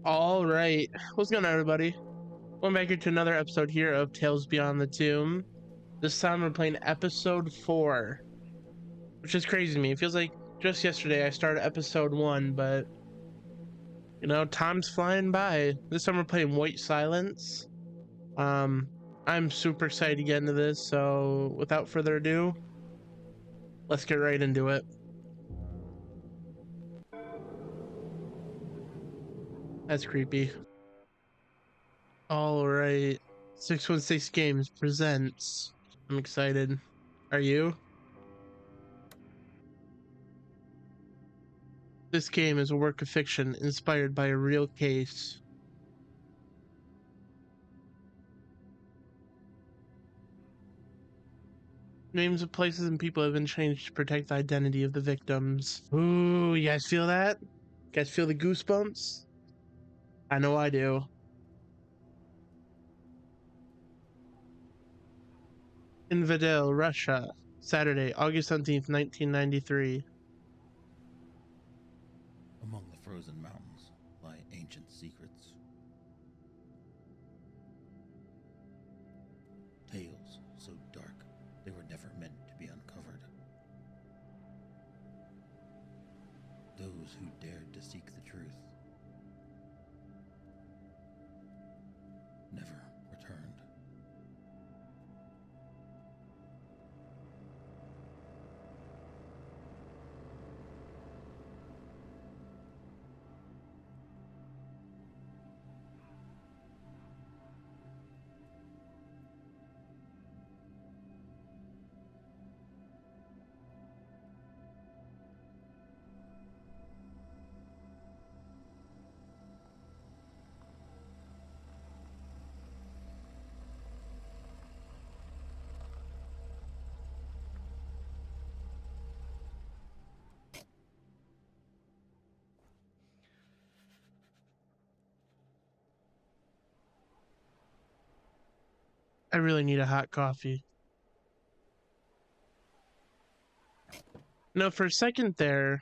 All right, what's going on, everybody? Welcome back here to another episode here of Tales Beyond the Tomb. This time we're playing episode 4, which is crazy to me. It feels like just yesterday I started episode 1, but time's flying by. This time we're playing White Silence. Um, I'm super excited to get into this, so without further ado, let's get right into it. That's creepy. All right, 616 Games presents. I'm excited. Are you? This game is a work of fiction inspired by a real case. Names of places and people have been changed to protect the identity of the victims. Ooh, you guys feel that? You guys feel the goosebumps? I know I do. In Videl, Russia, Saturday, August 17th, 1993. Among the frozen mountains lie ancient secrets. Tales so dark they were never meant to be uncovered. Those who dared to seek the truth never returned. I really need a hot coffee. No, for a second there,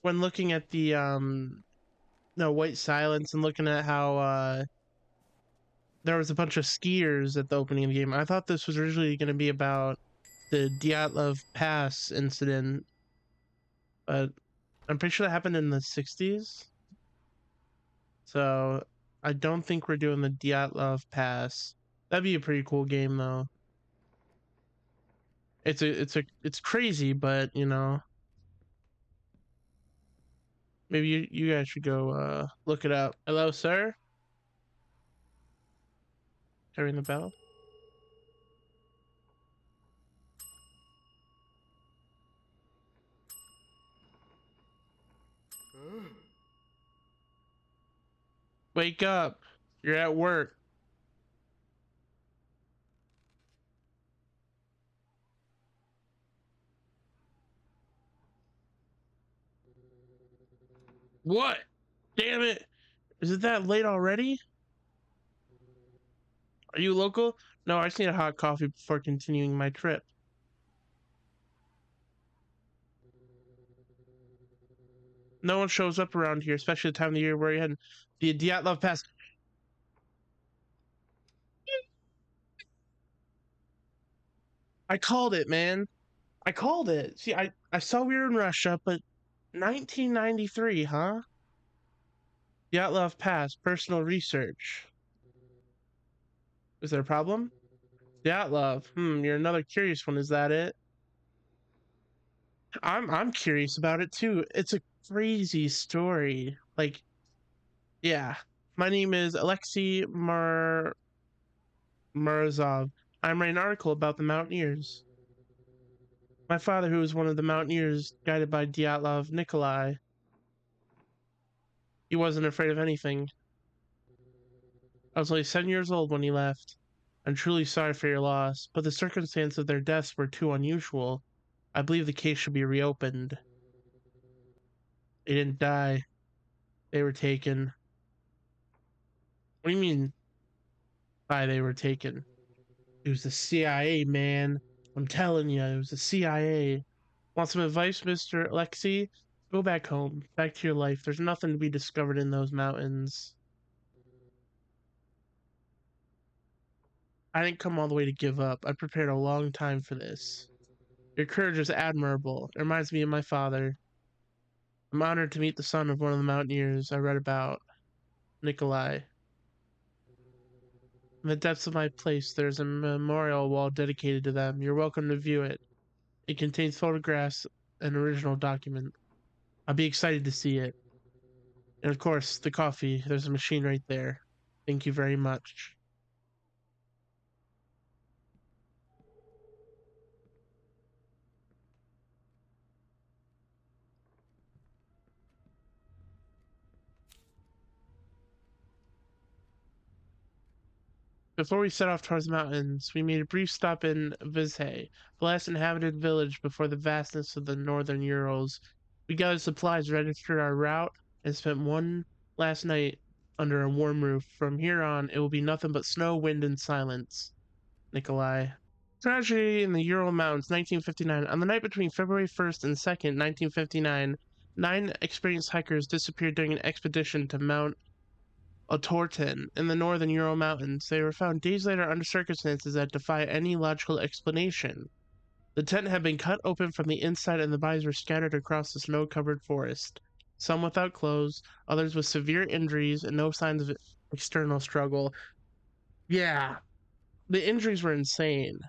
when looking at the no White Silence and looking at how there was a bunch of skiers at the opening of the game, I thought this was originally going to be about the Dyatlov Pass incident, but I'm pretty sure that happened in the 60s. So I don't think we're doing the Dyatlov Pass. That'd be a pretty cool game though. It's crazy, but maybe you guys should go look it up. Hello, sir. Can I ring the bell? Wake up. You're at work. What? Damn it. Is it that late already? Are you local? No, I just need a hot coffee before continuing my trip. No one shows up around here, especially the time of the year where you had the Dyatlov Pass. I called it, man. I called it. See, I saw we were in Russia, but 1993, huh? Dyatlov Pass, personal research. Is there a problem? Dyatlov. You're another curious one. Is that it? I'm curious about it too. It's a crazy story. Like, yeah. My name is Aleksei Morozov. I'm writing an article about the Mountaineers. My father, who was one of the Mountaineers guided by Dyatlov Nikolai, he wasn't afraid of anything. I was only 7 years old when he left. I'm truly sorry for your loss, but the circumstances of their deaths were too unusual. I believe the case should be reopened. They didn't die. They were taken. What do you mean by they were taken? It was the CIA, man. I'm telling you, it was the CIA. Want some advice, Mr. Alexei? Go back home, back to your life. There's nothing to be discovered in those mountains. I didn't come all the way to give up. I prepared a long time for this. Your courage is admirable. It reminds me of my father. I'm honored to meet the son of one of the mountaineers I read about, Nikolai. In the depths of my place, there's a memorial wall dedicated to them. You're welcome to view it. It contains photographs and original document. I'll be excited to see it. And of course, the coffee. There's a machine right there. Thank you very much. Before we set off towards the mountains, we made a brief stop in Vizhay, the last inhabited village before the vastness of the northern Urals. We gathered supplies, registered our route, and spent one last night under a warm roof. From here on, it will be nothing but snow, wind, and silence. Nikolai. Tragedy in the Ural Mountains, 1959. On the night between February 1st and 2nd, 1959, 9 experienced hikers disappeared during an expedition to Mount Otorten in the northern Ural Mountains. They were found days later under circumstances that defy any logical explanation. The tent had been cut open from the inside and the bodies were scattered across the snow-covered forest. Some without clothes, others with severe injuries and no signs of external struggle. Yeah, the injuries were insane.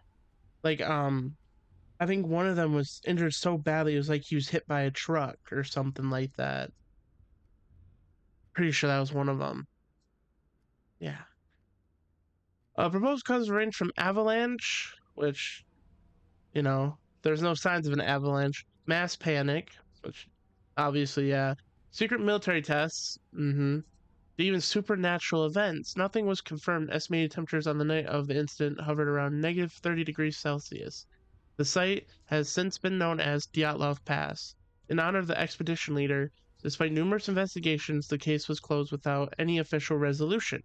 Like, I think one of them was injured so badly it was like he was hit by a truck or something like that. Pretty sure that was one of them. Yeah. Proposed causes range from avalanche, which, there's no signs of an avalanche, mass panic, which obviously, yeah, secret military tests, to even supernatural events. Nothing was confirmed. Estimated temperatures on the night of the incident hovered around negative 30 degrees Celsius. The site has since been known as Dyatlov Pass. In honor of the expedition leader, despite numerous investigations, the case was closed without any official resolution.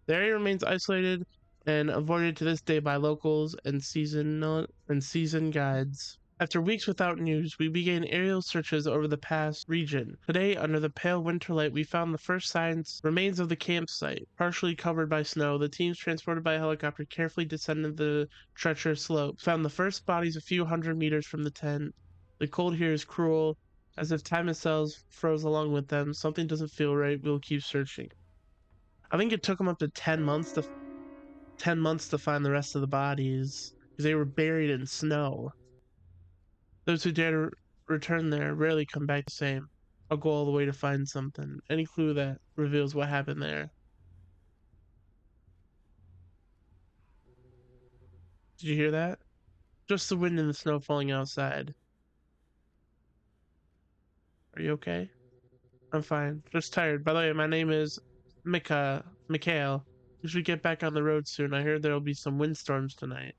The area remains isolated and avoided to this day by locals and seasoned guides. After weeks without news, we began aerial searches over the pass region. Today, under the pale winter light, we found the first remains of the campsite, partially covered by snow. The teams transported by helicopter carefully descended the treacherous slopes, found the first bodies a few hundred meters from the tent. The cold here is cruel, as if time itself froze along with them. Something doesn't feel right. We'll keep searching. I think it took them up to 10 months to find the rest of the bodies because they were buried in snow. Those who dare to return there rarely come back the same. I'll go all the way to find something. Any clue that reveals what happened there. Did you hear that? Just the wind and the snow falling outside. Are you okay? I'm fine. Just tired. By the way, my name is Mikhail. We should get back on the road soon. I heard there'll be some windstorms tonight.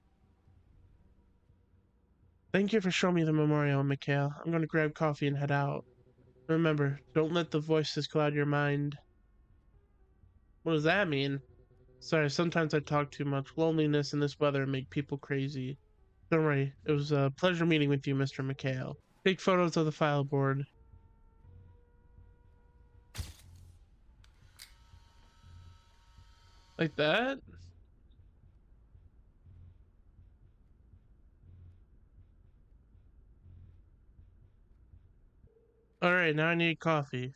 Thank you for showing me the memorial, Mikhail. I'm going to grab coffee and head out. Remember, don't let the voices cloud your mind. What does that mean? Sorry, sometimes I talk too much. Loneliness and this weather make people crazy. Don't worry, it was a pleasure meeting with you, Mr. Mikhail. Take photos of the file board. Like that? Alright, now I need coffee.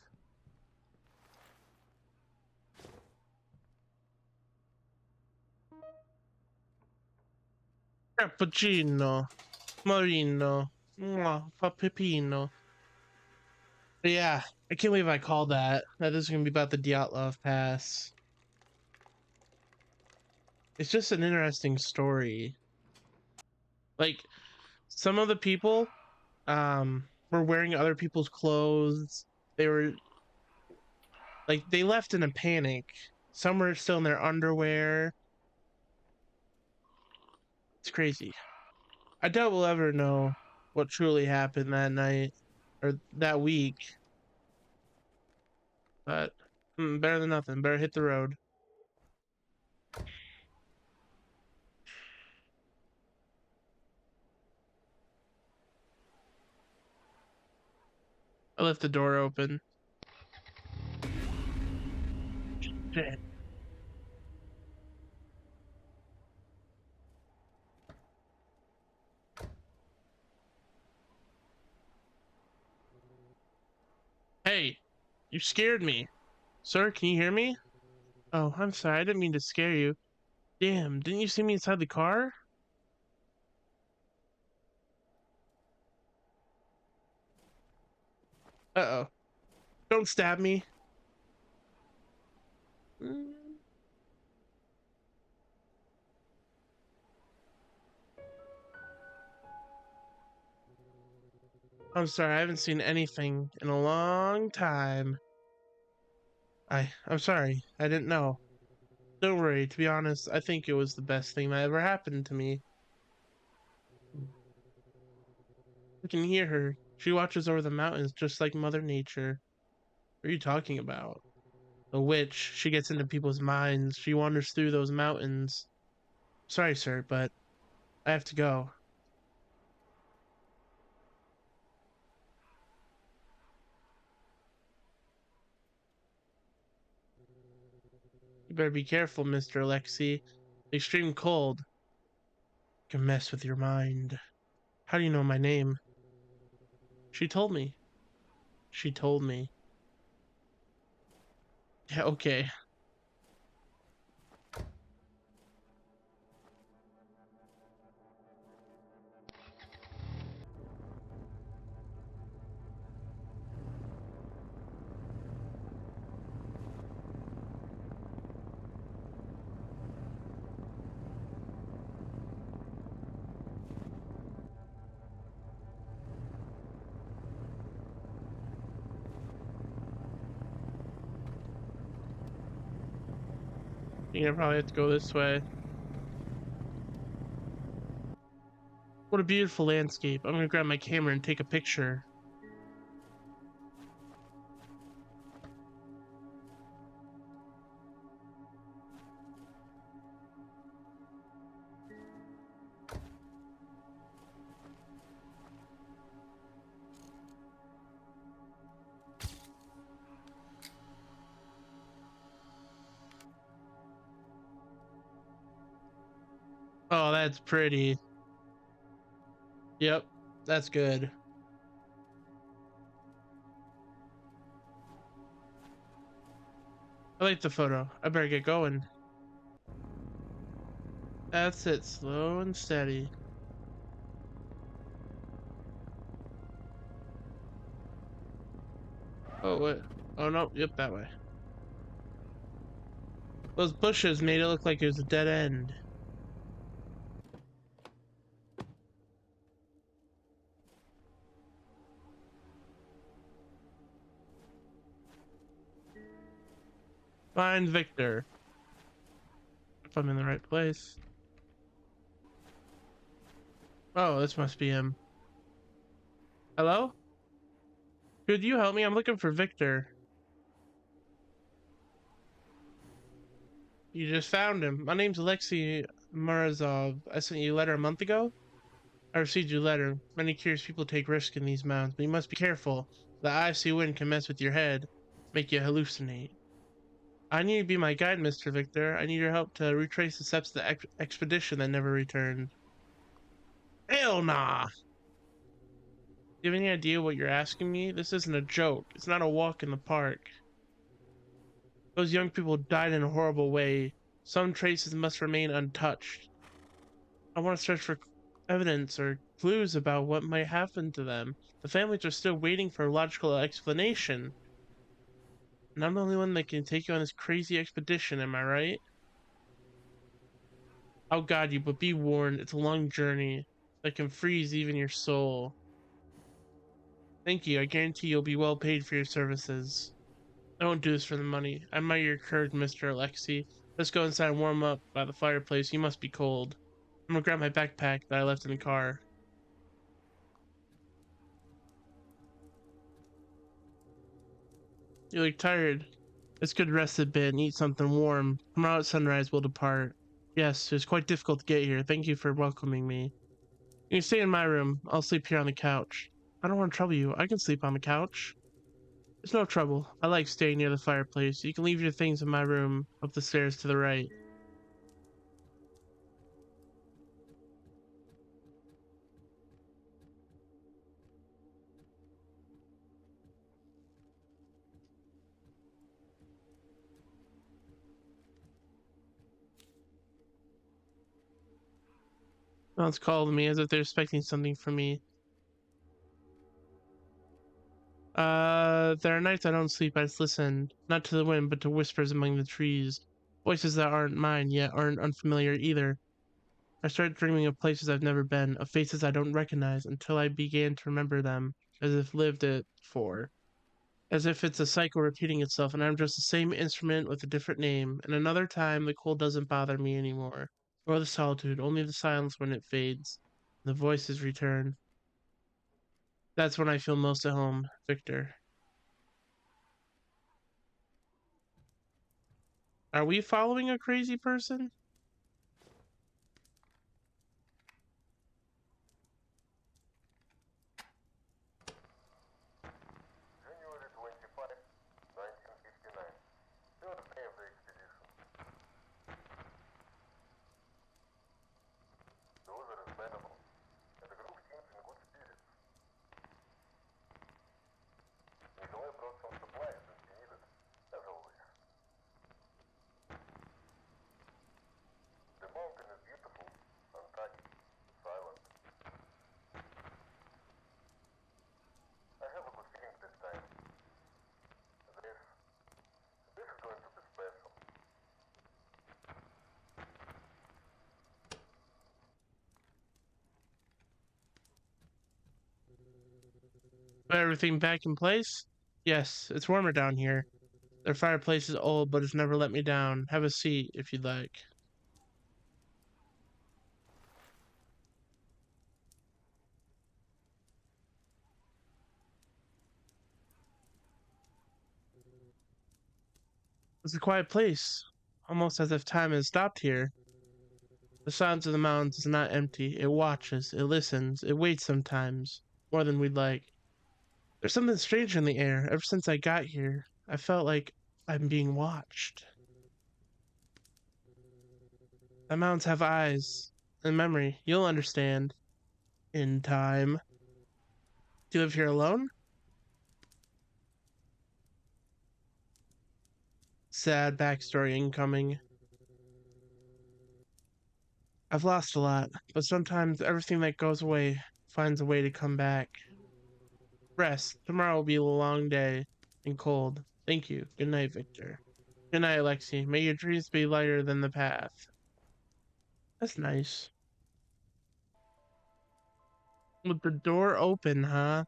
Cappuccino. Marino. Pepino. Yeah, I can't believe I called that. That is going to be about the Dyatlov Pass. It's just an interesting story. Like, some of the people, were wearing other people's clothes. They were, like, they left in a panic. Some were still in their underwear. It's crazy. I doubt we'll ever know what truly happened that night or that week. But better than nothing. Better hit the road. I left the door open. Shit. Hey, you scared me. Sir, can you hear me? Oh, I'm sorry. I didn't mean to scare you. Damn, didn't you see me inside the car? Uh-oh. Don't stab me. Mm, I'm sorry. I haven't seen anything in a long time. I'm sorry. I didn't know. Don't worry. To be honest, I think it was the best thing that ever happened to me. I can hear her. She watches over the mountains just like Mother Nature. What are you talking about? A witch. She gets into people's minds. She wanders through those mountains. Sorry, sir, but I have to go. You better be careful, Mr. Alexei. The extreme cold can mess with your mind. How do you know my name? She told me. She told me. Yeah, okay. You're gonna probably have to go this way. What a beautiful landscape. I'm gonna grab my camera and take a picture. Oh, that's pretty. Yep, that's good. I like the photo. I better get going. That's it, slow and steady. Oh, what? Oh, no, yep, that way. Those bushes made it look like it was a dead end. Find Victor. If I'm in the right place. Oh, this must be him. Hello? Could you help me? I'm looking for Victor. You just found him. My name's Aleksei Morozov. I sent you a letter a month ago. I received your letter. Many curious people take risks in these mountains, but you must be careful. The icy wind can mess with your head, make you hallucinate. I need you to be my guide, Mr. Victor. I need your help to retrace the steps of the expedition that never returned. Hell nah! Do you have any idea what you're asking me? This isn't a joke. It's not a walk in the park. Those young people died in a horrible way. Some traces must remain untouched. I want to search for evidence or clues about what might happen to them. The families are still waiting for a logical explanation. And I'm the only one that can take you on this crazy expedition, am I right? I'll guide you, but be warned, it's a long journey that can freeze even your soul. Thank you, I guarantee you'll be well paid for your services. I won't do this for the money. I admire your courage, Mr. Alexei. Let's go inside and warm up by the fireplace. You must be cold. I'm gonna grab my backpack that I left in the car. You look tired. It's good to rest a bit and eat something warm. Tomorrow at sunrise we'll depart. Yes, it was quite difficult to get here. Thank you for welcoming me. You can stay in my room. I'll sleep here on the couch. I don't want to trouble you. I can sleep on the couch. It's no trouble. I like staying near the fireplace. You can leave your things in my room up the stairs to the right. Someone's called me as if they're expecting something from me. There are nights I don't sleep. I just listen, not to the wind, but to whispers among the trees. Voices that aren't mine, yet aren't unfamiliar either. I started dreaming of places I've never been, of faces I don't recognize, until I began to remember them, as if lived it for. As if it's a cycle repeating itself, and I'm just the same instrument with a different name. And another time, the cold doesn't bother me anymore. Or the solitude, only the silence when it fades. The voices return. That's when I feel most at home, Victor. Are we following a crazy person? January 25, 1959. Third day of the expedition. The weather is bearable, and the group seems in good spirits. Nikolai brought some supplies that he needed, as always. The mountain is beautiful, untouched, silent. I have a good feeling this time. This is going to be special. Put everything back in place? Yes, it's warmer down here. Their fireplace is old, but it's never let me down. Have a seat, if you'd like. It's a quiet place, almost as if time has stopped here. The silence of the mountains is not empty. It watches, it listens, it waits sometimes, more than we'd like. There's something strange in the air. Ever since I got here, I felt like I'm being watched. The mountains have eyes and memory. You'll understand in time. Do you live here alone? Sad backstory incoming. I've lost a lot, but sometimes everything that goes away finds a way to come back. Rest. Tomorrow will be a long day and cold. Thank you. Good night, Victor. Good night, Alexei. May your dreams be lighter than the path. That's nice. With the door open, huh?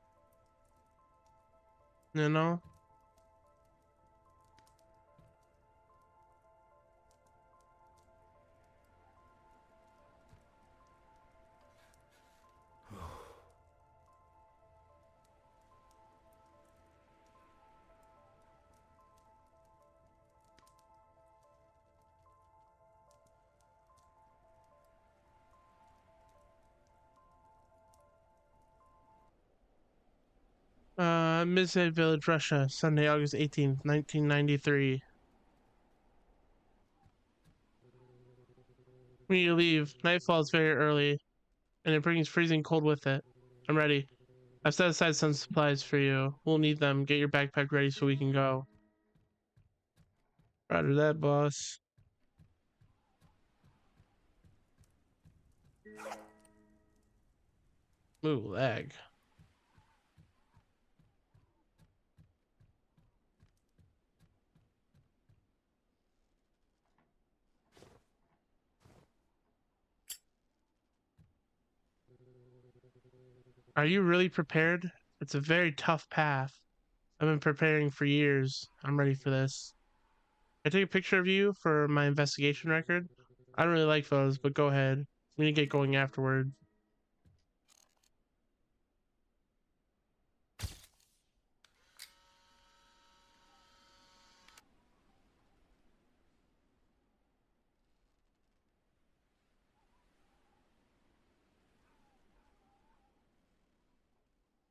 You know? Midhead Village, Russia, Sunday, August 18th, 1993. When you leave, night falls very early, and it brings freezing cold with it. I'm ready. I've set aside some supplies for you. We'll need them. Get your backpack ready so we can go. Roger that, boss. Ooh, lag. Are you really prepared? It's a very tough path. I've been preparing for years. I'm ready for this. I take a picture of you for my investigation record. I don't really like photos, but go ahead. We need to get going afterward.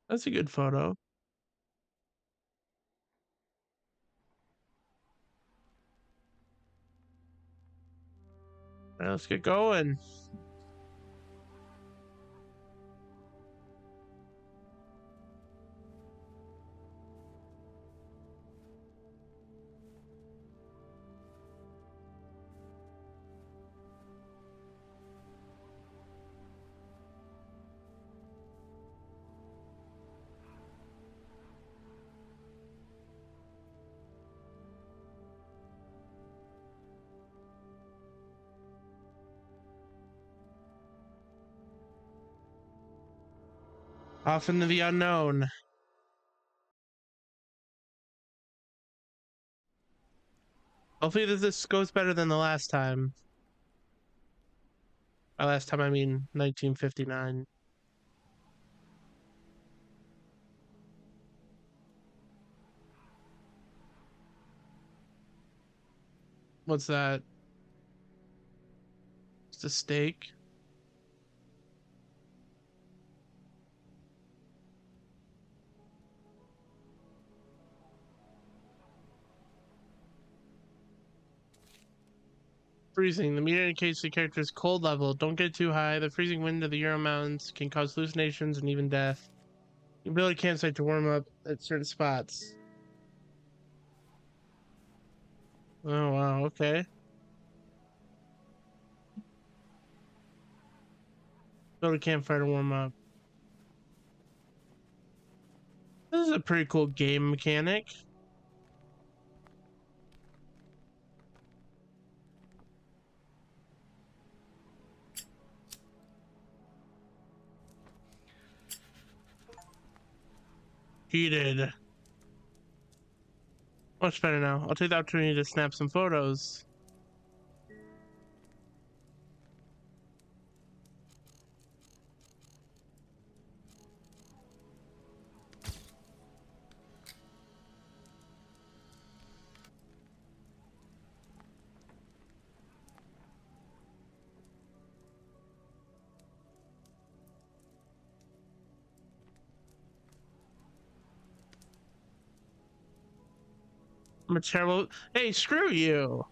That's a good photo. All right, let's get going. Off into the unknown. Hopefully this goes better than the last time. By last time I mean 1959. What's that? It's a steak. Freezing. The meter indicates the character's cold level. Don't get too high. The freezing wind of the Ural Mountains can cause hallucinations and even death. You can build a campsite to warm up at certain spots. Oh wow, okay. Build a campfire to warm up. This is a pretty cool game mechanic. Heated. Much better now. I'll take the opportunity to snap some photos. I'm a terrible. Hey, screw you.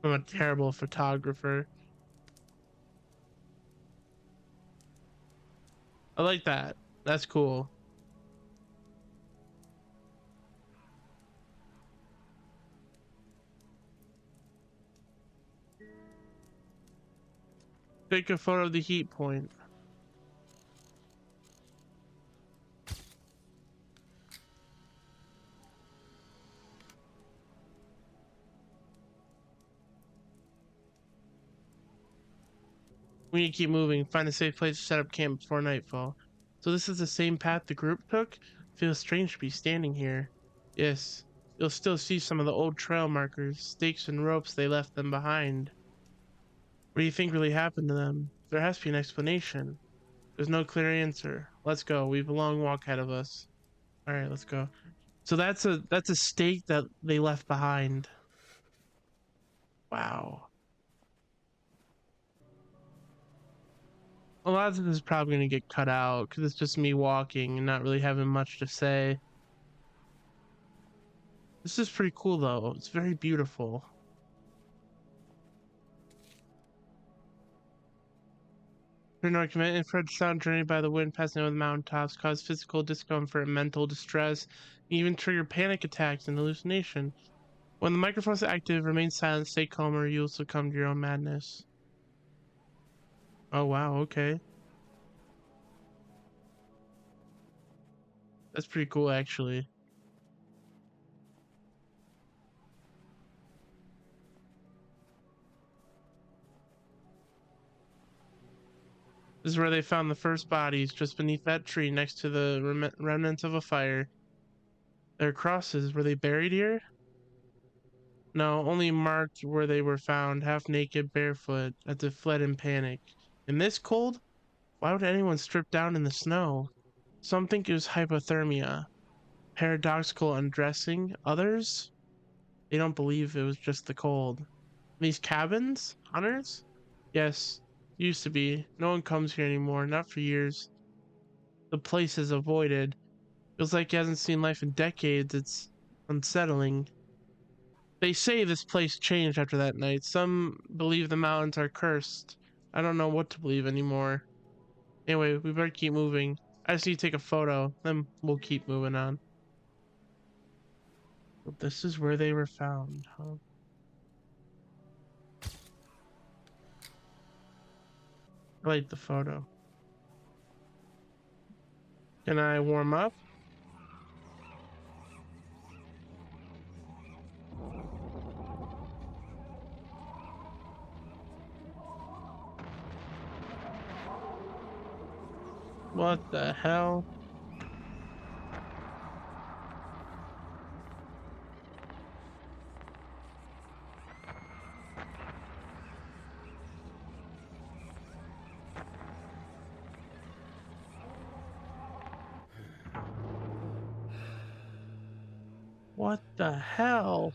I'm a terrible photographer. I like that. That's cool. Take a photo of the heat point. We need to keep moving. Find a safe place to set up camp before nightfall. So this is the same path the group took? Feels strange to be standing here. Yes. You'll still see some of the old trail markers, stakes and ropes they left them behind. What do you think really happened to them? There has to be an explanation. There's no clear answer. Let's go. We have a long walk ahead of us. Alright, let's go. So that's a stake that they left behind. Wow. A lot of this is probably going to get cut out because it's just me walking and not really having much to say. This is pretty cool though. It's very beautiful. Paranoid commit infrared sound journeyed by the wind passing over the mountaintops cause physical discomfort and mental distress, and even trigger panic attacks and hallucination. When the microphone is active, remain silent, stay calm, or you'll succumb to your own madness. Oh wow, okay. That's pretty cool actually. This is where they found the first bodies, just beneath that tree next to the remnants of a fire. Their crosses, were they buried here? No, only marked where they were found, half naked, barefoot, as they fled in panic. In this cold? Why would anyone strip down in the snow? Some think it was hypothermia, paradoxical undressing. Others, they don't believe it was just the cold. These cabins? Hunters? Yes, used to be. No one comes here anymore, not for years. The place is avoided. Feels like it hasn't seen life in decades. It's unsettling. They say this place changed after that night. Some believe the mountains are cursed. I don't know what to believe anymore. Anyway, we better keep moving. I just need to take a photo, then we'll keep moving on. But this is where they were found, huh? I like the photo. Can I warm up? What the hell? What the hell?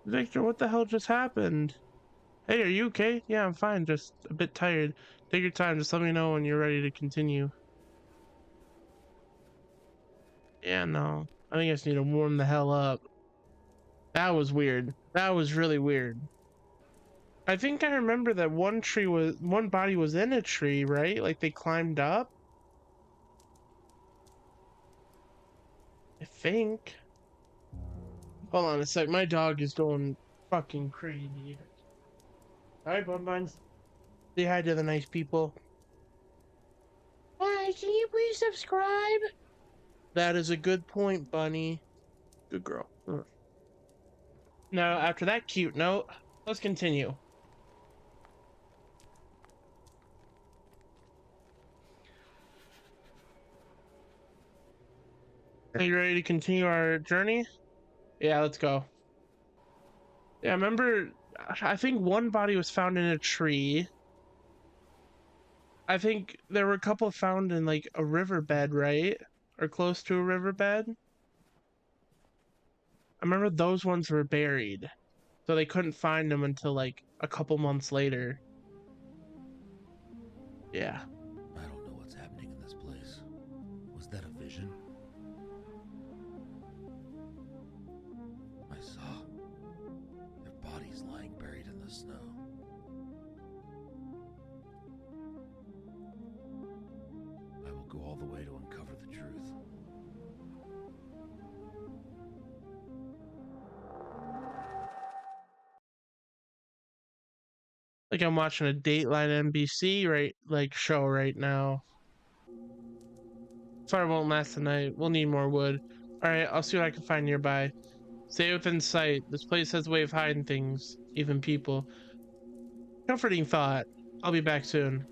Victor, what the hell just happened? Hey, are you okay? Yeah, I'm fine, just a bit tired. Take your time, just let me know when you're ready to continue. Yeah, no. I think I just need to warm the hell up. That was weird. That was really weird. I think I remember that one body was in a tree, right? Like they climbed up. I think. Hold on a sec. My dog is going fucking crazy. Alright, Bun Buns. Say hi to the nice people. Hi, can you please subscribe? That is a good point, Bunny. Good girl. Now, after that cute note, let's continue. Are you ready to continue our journey? Yeah, let's go. Yeah, I remember, I think one body was found in a tree. I think there were a couple found in like a riverbed, right? Or close to a riverbed. I remember those ones were buried, so they couldn't find them until like a couple months later. Yeah. I don't know what's happening in this place. Was that a vision? I saw their bodies lying buried in the snow. I will go all the way to uncover the truth. Like I'm watching a Dateline NBC show right now. Fire won't last tonight. We'll need more wood. Alright, I'll see what I can find nearby. Stay within sight. This place has a way of hiding things, even people. Comforting thought. I'll be back soon.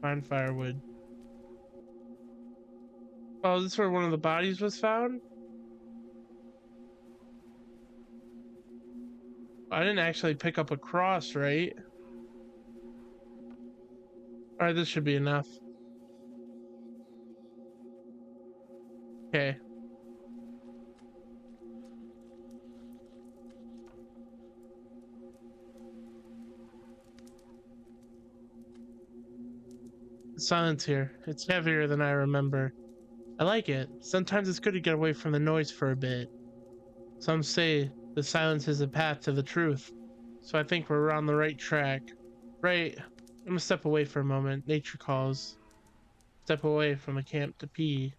Find firewood. Oh, this is where one of the bodies was found? I didn't actually pick up a cross, right? Alright, this should be enough. Okay. The silence here. It's heavier than I remember. I like it. Sometimes it's good to get away from the noise for a bit. Some say the silence is a path to the truth. So I think we're on the right track. Right. I'm gonna step away for a moment. Nature calls. Step away from the camp to pee.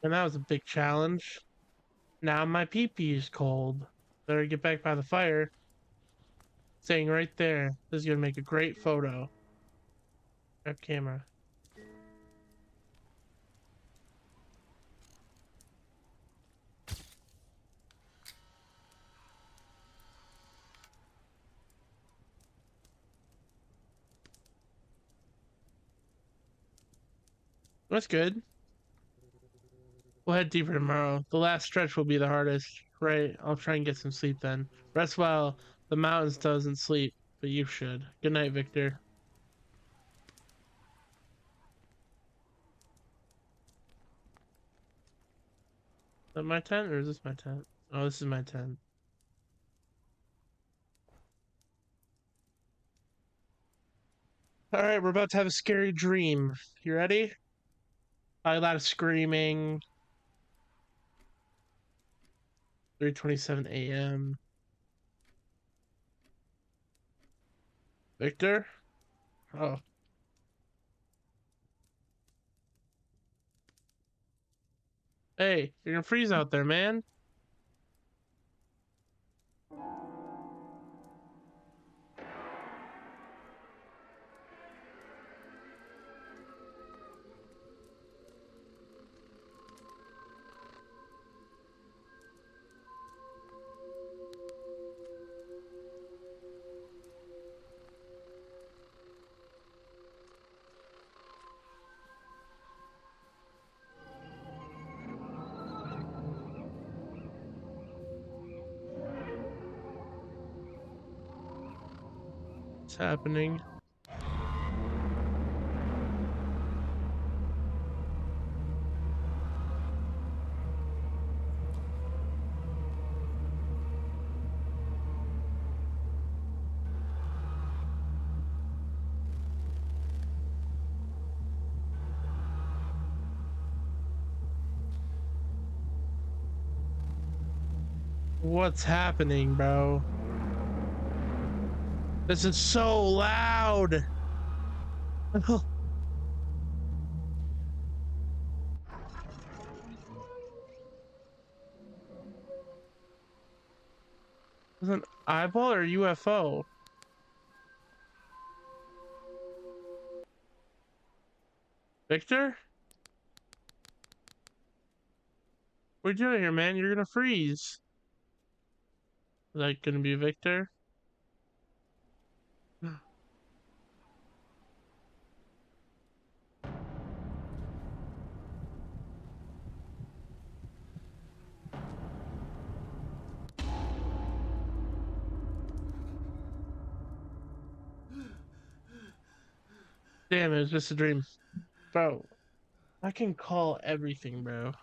And that was a big challenge. Now my pee-pee is cold. Better get back by the fire. Staying right there. This is gonna make a great photo. Grab camera. That's good. We'll head deeper tomorrow. The last stretch will be the hardest. Right, I'll try and get some sleep then. Rest well. The mountains doesn't sleep, but you should. Good night, Victor. Is that my tent or is this my tent? Oh, this is my tent. Alright, we're about to have a scary dream. You ready? A lot of screaming. 3:27 a.m. Victor? Oh. Hey, you're gonna freeze out there, man. What's happening? What's happening, bro? This is so loud. Is it an eyeball or UFO? Victor? What are you doing here, man? You're gonna freeze. Is that gonna be Victor? Damn, it was just a dream. Bro, I can call everything, bro.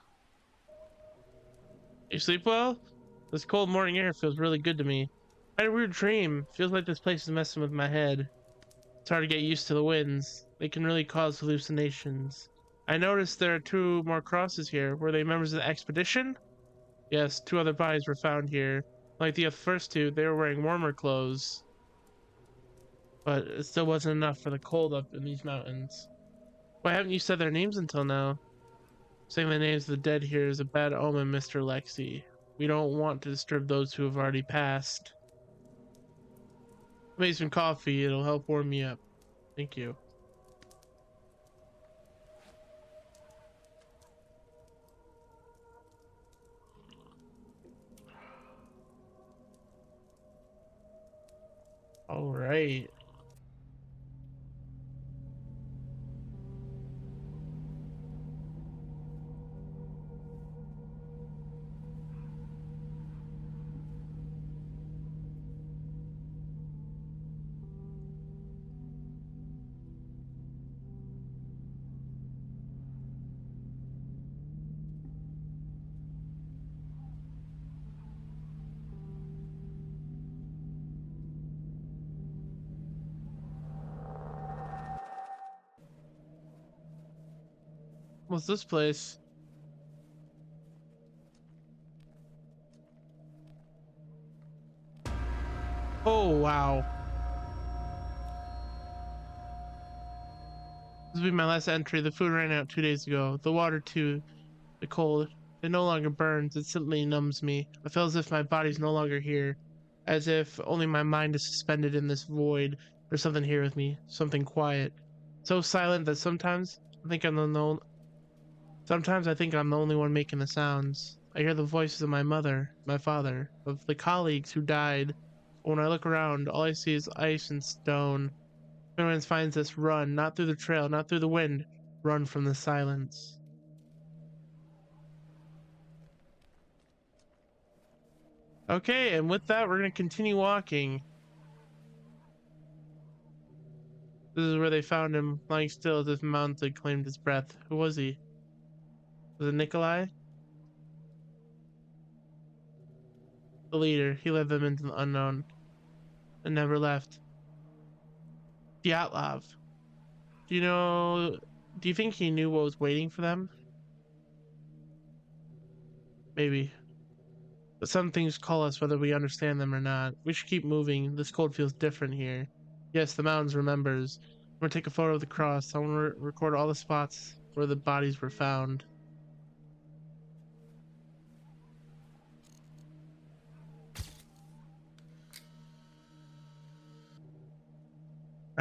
You sleep well? This cold morning air feels really good to me. I had a weird dream. Feels like this place is messing with my head. It's hard to get used to the winds. They can really cause hallucinations. I noticed there are two more crosses here. Were they members of the expedition? Yes, two other bodies were found here. Like the first two, they were wearing warmer clothes. But it still wasn't enough for the cold up in these mountains. Why haven't you said their names until now? Saying the names of the dead here is a bad omen, Mr. Aleksei. We don't want to disturb those who have already passed. I made some coffee. It'll help warm me up. Thank you. All right. What's this place? Oh, wow. This will be my last entry. The food ran out 2 days ago. The water, too. The cold. It no longer burns. It simply numbs me. I feel as if my body's no longer here. As if only my mind is suspended in this void. There's something here with me. Something quiet. So silent that sometimes I think I'm the only one making the sounds. I hear the voices of my mother, my father, of the colleagues who died. When I look around, all I see is ice and stone. If anyone finds us, run. Not through the trail, not through the wind. Run from the silence. Okay, and with that, we're going to continue walking. This is where they found him, lying still as if mountains had claimed his breath. Who was he? Was it Nikolai? The leader. He led them into the unknown and never left. Dyatlov. Do you know? Do you think he knew what was waiting for them? Maybe. But some things call us whether we understand them or not. We should keep moving. This cold feels different here. Yes, the mountains remembers. I'm gonna take a photo of the cross. I want to record all the spots where the bodies were found.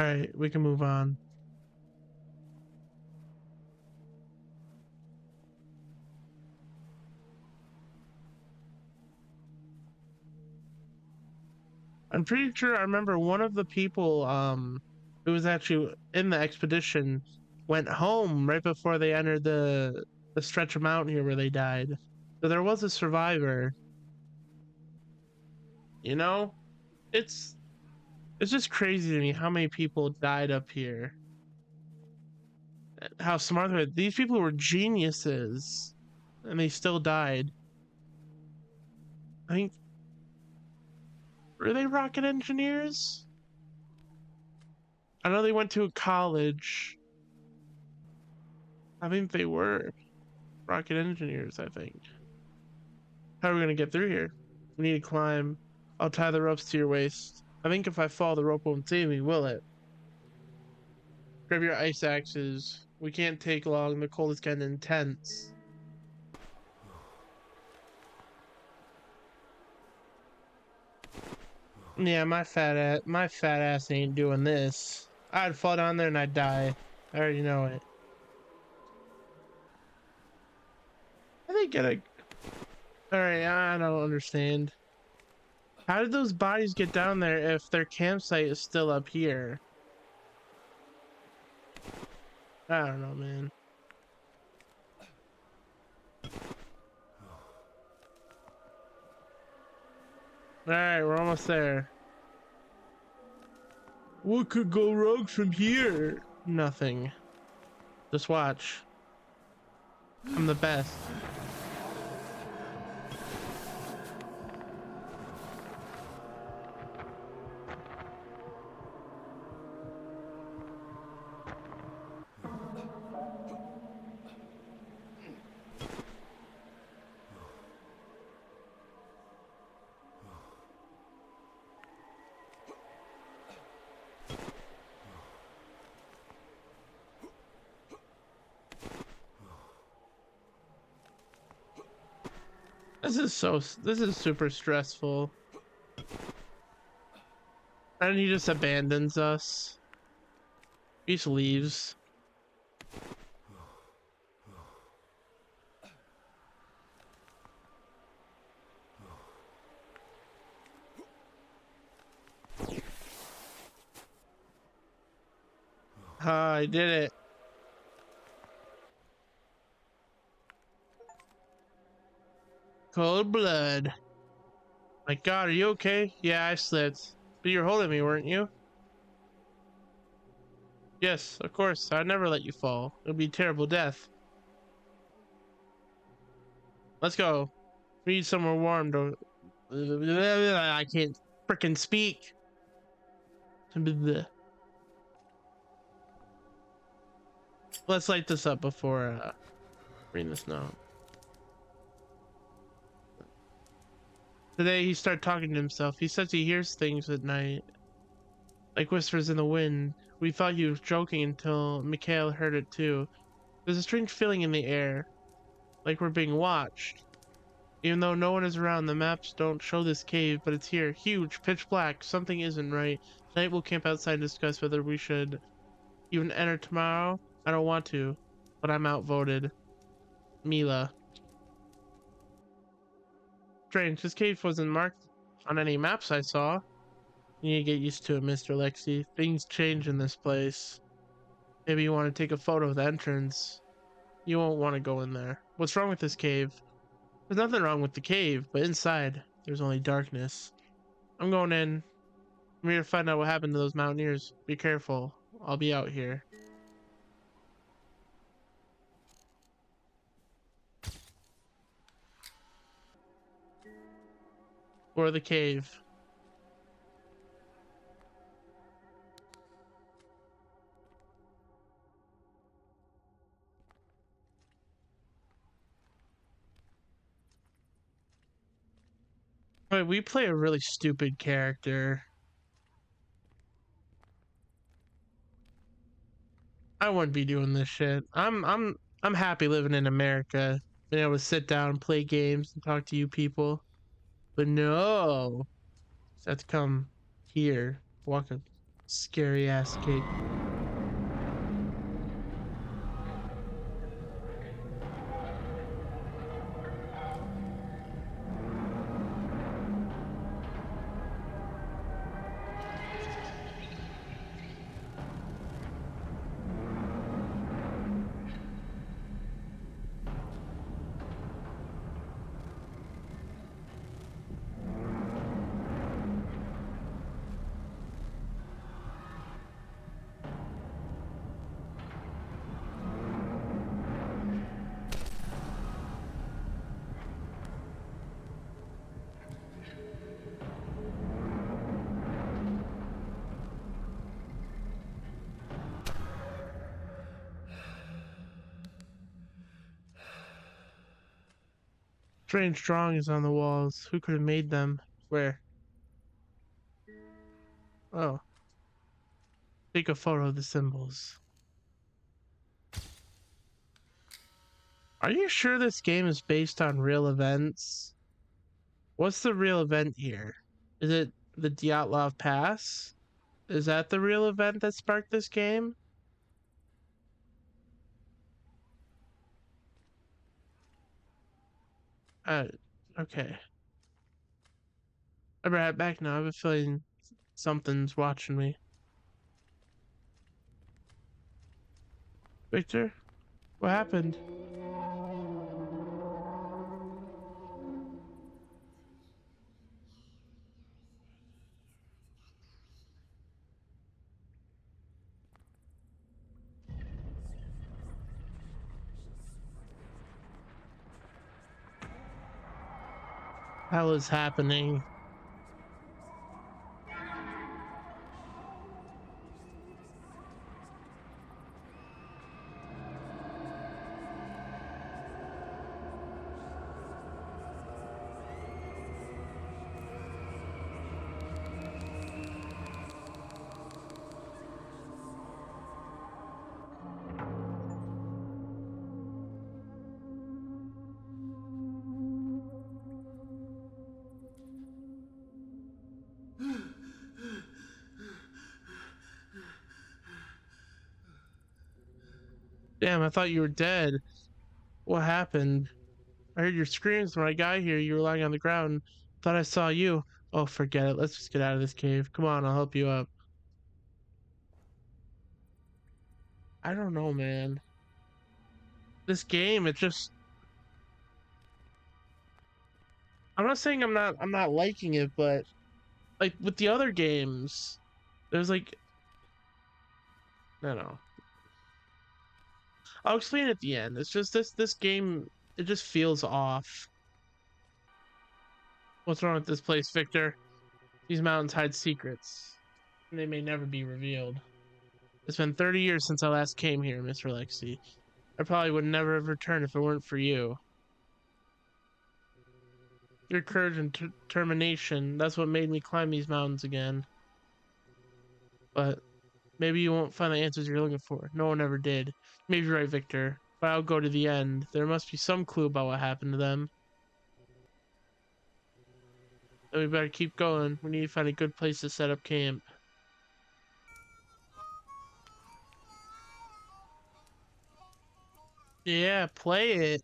Alright, we can move on. I'm pretty sure I remember one of the people who was actually in the expedition went home right before they entered the stretch of mountain here where they died. So there was a survivor. You know? It's it's just crazy to me how many people died up here. How smart they were. These people were geniuses and they still died. I think, were they rocket engineers? I know they went to a college. I think they were rocket engineers, I think. How are we gonna get through here? We need to climb. I'll tie the ropes to your waist. I think if I fall, the rope won't save me, will it? Grab your ice axes. We can't take long. The cold is getting intense. Yeah, my fat ass ain't doing this. I'd fall down there and I'd die. I already know it. I think get a. All right, I don't understand. How did those bodies get down there if their campsite is still up here? I don't know, man. All right, we're almost there. What could go wrong from here? Nothing. Just watch. I'm the best. This is super stressful. And he just abandons us. He just leaves. Ah, I did it. Cold blood. My God, are you okay? Yeah, I slipped. But you were holding me, weren't you? Yes, of course. I'd never let you fall. It would be a terrible death. Let's go. We need somewhere warm to. I can't frickin' speak. Let's light this up before reading this note. Today he started talking to himself. He says he hears things at night, like whispers in the wind. We thought he was joking until Mikhail heard it too. There's a strange feeling in the air, like we're being watched. Even though no one is around, the maps don't show this cave, but it's here. Huge, pitch black. Something isn't right. Tonight we'll camp outside and discuss whether we should even enter tomorrow. I don't want to, but I'm outvoted. Mila. Strange, this cave wasn't marked on any maps I saw. You need to get used to it, Mr. Aleksei. Things change in this place. Maybe you want to take a photo of the entrance. You won't want to go in there. What's wrong with this cave? There's nothing wrong with the cave, but inside, there's only darkness. I'm going in. I'm here to find out what happened to those mountaineers. Be careful. I'll be out here. Or the cave. Wait, we play a really stupid character. I wouldn't be doing this shit. I'm happy living in America, being able to sit down and play games and talk to you people. But no, just have to come here, walk a scary ass cake. Strange drawings on the walls. Who could have made them? Where? Oh, take a photo of the symbols. Are you sure this game is based on real events? What's the real event here? Is it the Dyatlov Pass? Is that the real event that sparked this game? Uh, okay. I'm right back now. I have a feeling something's watching me. Victor, what happened? Hell is happening? Damn, I thought you were dead. What happened? I heard your screams when I got here. You were lying on the ground. Thought I saw you. Oh, forget it. Let's just get out of this cave. Come on, I'll help you up. I don't know, man. This game, it just I'm not saying I'm not liking it, but like with the other games, there's like I don't know. I'll explain at the end. It's just this game, it just feels off. What's wrong with this place, Victor? These mountains hide secrets, and they may never be revealed. It's been 30 years since I last came here, Mr. Aleksei. I probably would never have returned if it weren't for you. Your courage and determination, that's what made me climb these mountains again. But maybe you won't find the answers you're looking for. No one ever did. Maybe you're right, Victor. But I'll go to the end. There must be some clue about what happened to them. Then we better keep going. We need to find a good place to set up camp. Yeah, play it.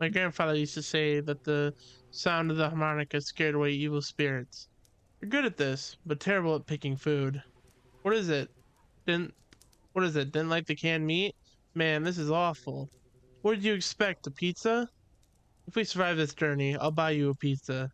My grandfather used to say that the sound of the harmonica scared away evil spirits. You're good at this, but terrible at picking food. What is it? Didn't what is it? Didn't like the canned meat? Man, this is awful. What did you expect? A pizza? If we survive this journey, I'll buy you a pizza.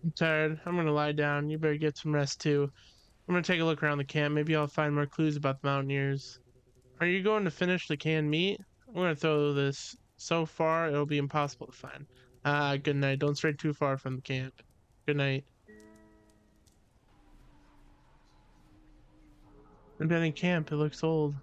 I'm tired. I'm gonna lie down. You better get some rest too. I'm gonna take a look around the camp. Maybe I'll find more clues about the mountaineers. Are you going to finish the canned meat? I'm gonna throw this so far it'll be impossible to find. Good night. Don't stray too far from the camp. Good night. Abandoned camp. It looks old.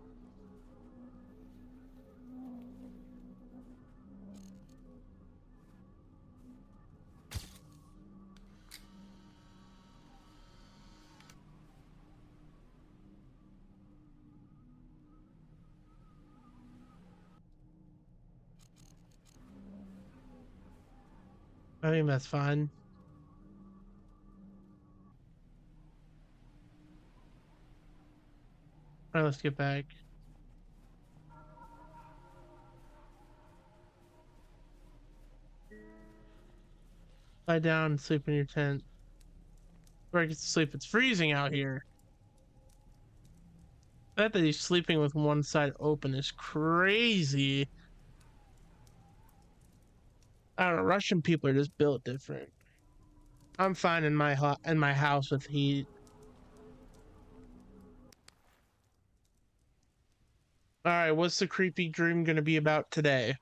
I think that's fine. All right, let's get back. Lie down and sleep in your tent. Where I get to sleep. It's freezing out here. The fact that he's sleeping with one side open is crazy. I don't know. Russian people are just built different. I'm fine in my house with heat. All right, what's the creepy dream gonna be about today?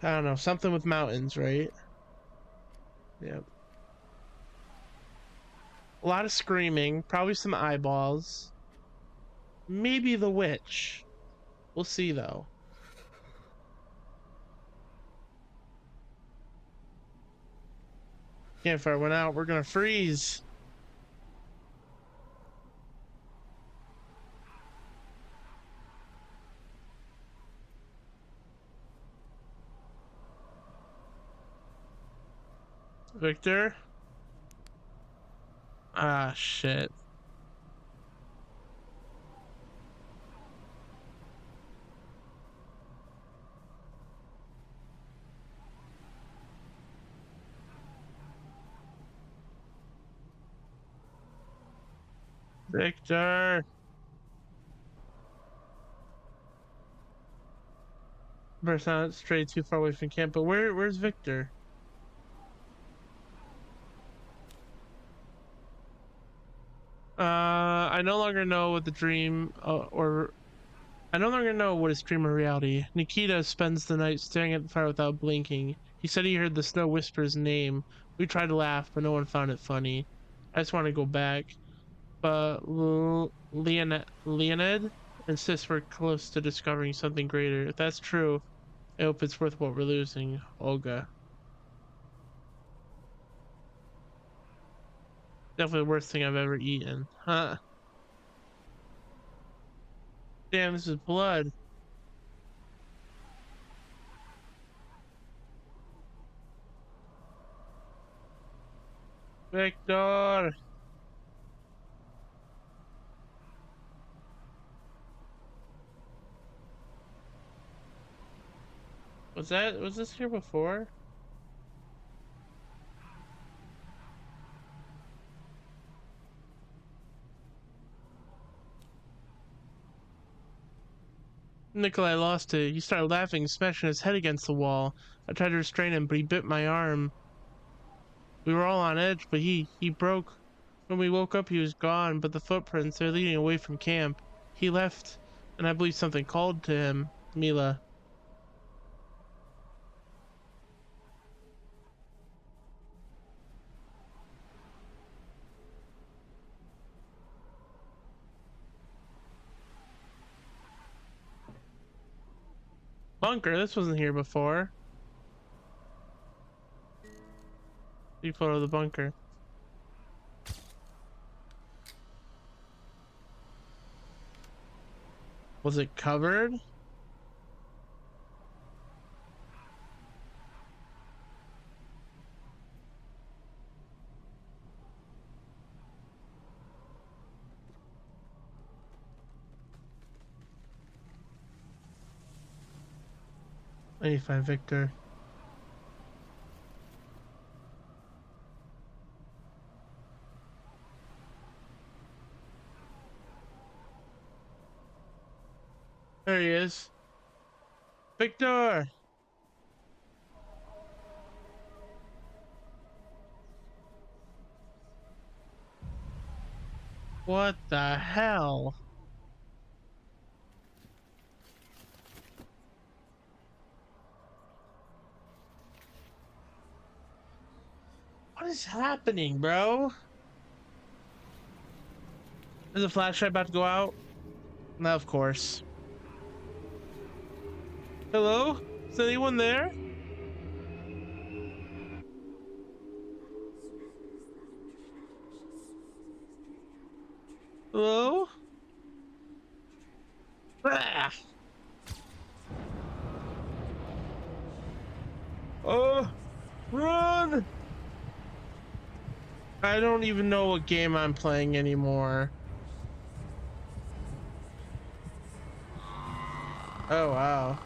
I don't know. Something with mountains, right? Yep. A lot of screaming. Probably some eyeballs. Maybe the witch. We'll see though. Campfire went out. We're gonna freeze. Victor? Ah, shit. Victor! Better not stray too far away from camp, but where's Victor? I no longer know what the dream or I no longer know what is dream or reality. Nikita spends the night staring at the fire without blinking. He said he heard the snow whisper his name. We tried to laugh, but no one found it funny. I just want to go back, but Leonid insists we're close to discovering something greater. If that's true, I hope it's worth what we're losing. Olga. Definitely the worst thing I've ever eaten. Huh? Damn, this is blood. Victor! Was this here before? Nikolai lost it. He started laughing, smashing his head against the wall. I tried to restrain him, but he bit my arm. We were all on edge, but he broke. When we woke up, he was gone, but the footprints, they're leading away from camp. He left, and I believe something called to him. Mila. Bunker, this wasn't here before. You photo of the bunker. Was it covered? I need to find Victor. There he is. Victor! What the hell? What is happening, bro? Is the flashlight about to go out? No, of course. Hello? Is anyone there? Hello? Ah! Oh, run! I don't even know what game I'm playing anymore. Oh, wow.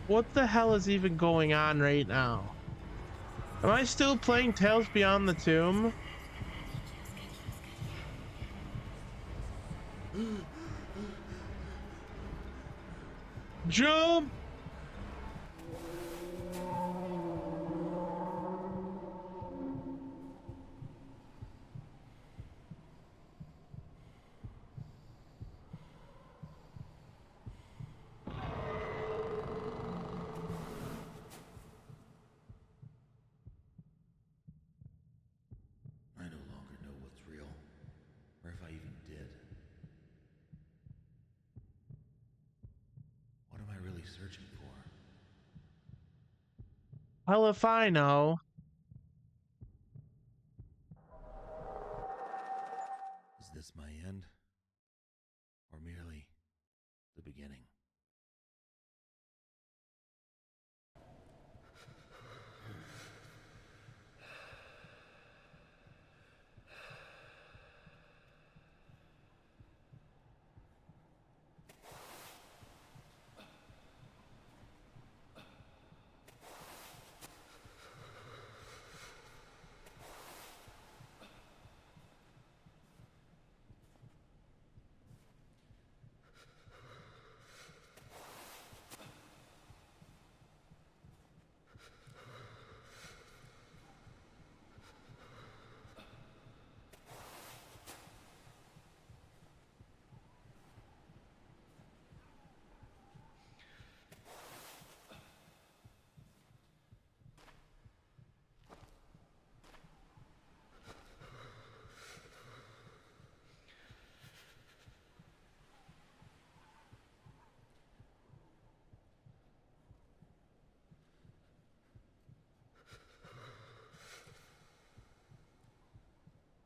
What the hell is even going on right now? Am I still playing Tales Beyond the Tomb? Jump! I no longer know what's real, or if I even did. What am I really searching for? Hell if I know. Is this my end? Or merely the beginning?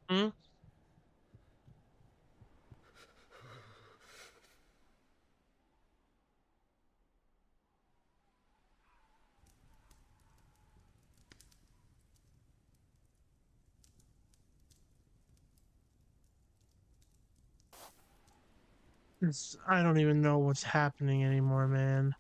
Hmm? I don't even know what's happening anymore, man.